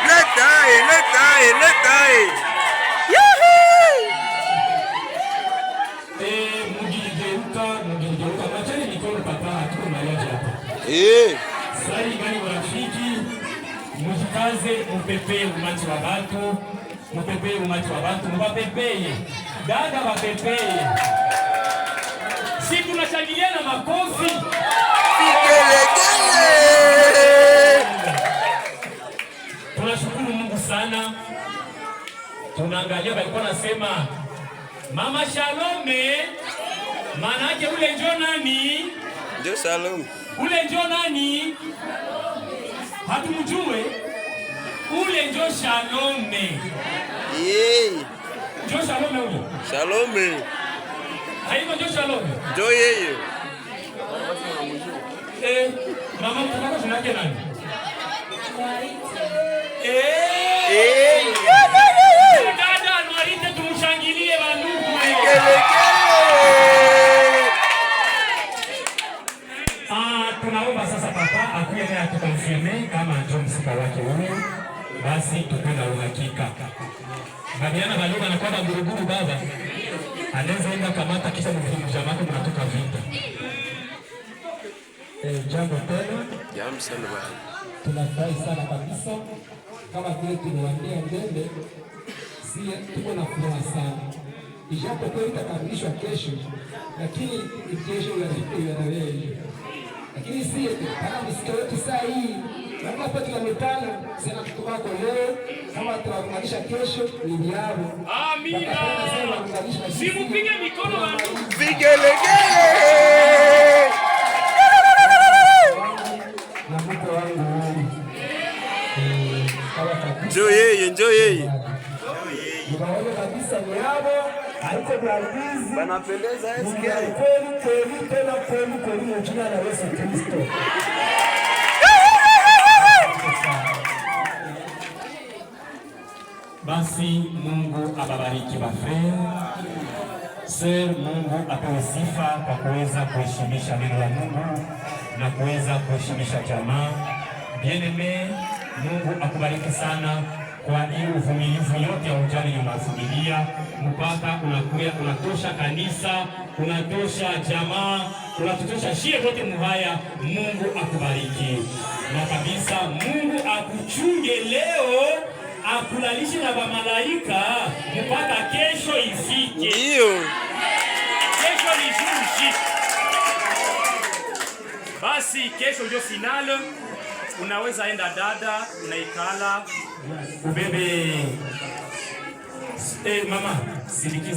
Lete. Letae. Mugigeuka machani mikono papa hatuko mayaji hapa. Sali gani warafiki, mujikaze mupepeye umati wa watu, mbapepeye. Dada wapepeye. Si tunashangilia na makofi. Tunashukuru Mungu sana. Tunaangalia walikuwa nasema Mama Shalome, maana yake ule njo nani? Njo Shalome. Ule njo nani? Hatumjue. Ule njo Shalome. Njo Shalome ule. Shalome. Haiko njo Shalome. Njo yeye. Mama mtaka jina yake nani? Dada Anwarite, tumshangilie bandugu. Tunaomba sasa papa akuye naye atukonfirme kama ndio msika wake huyo, basi tupe na uhakika. Babiana balugha na kwamba guruguru baba anaweza enda kamata kisha mjamako mnatoka vita. Jambo tena. Jambo sana bwana. Tunafurahi sana kabisa kama vile tuliwaambia mbele, si tuko na furaha sana. Ijapokuwa itakamilishwa kesho, lakini kesho inaendelea. Lakini si kama msikio wetu saa hii, labda hapa tuna mitano, sasa tutoka kwa leo, kama tunaunganisha kesho ni yao. Amina. Simpige mikono wangu. Vigelegele. Na mko wangu. Njoo yeye. Unaona kabisa ni yao. Haiko blazizi. Banapendeza sikia. Kweli jina la Yesu Kristo. Basi Mungu ababariki bafrere. Mungu apewe sifa kwa kuweza kuheshimisha neno la Mungu na kuweza kuheshimisha jamaa. Bien-aimé, Mungu akubariki sana kwa hiyo uvumilivu yote ya ujali unavumilia mpaka unakuya unatosha kanisa, unatosha jamaa, unatosha shie wote muhaya. Mungu akubariki na kabisa, Mungu akuchunge leo, akulalishe na malaika mpaka kesho ifike. Ndio. Kesho ni juzi. Basi kesho ndio finale. Unaweza enda dada, unaikala ubebe. Mama, sindikiza.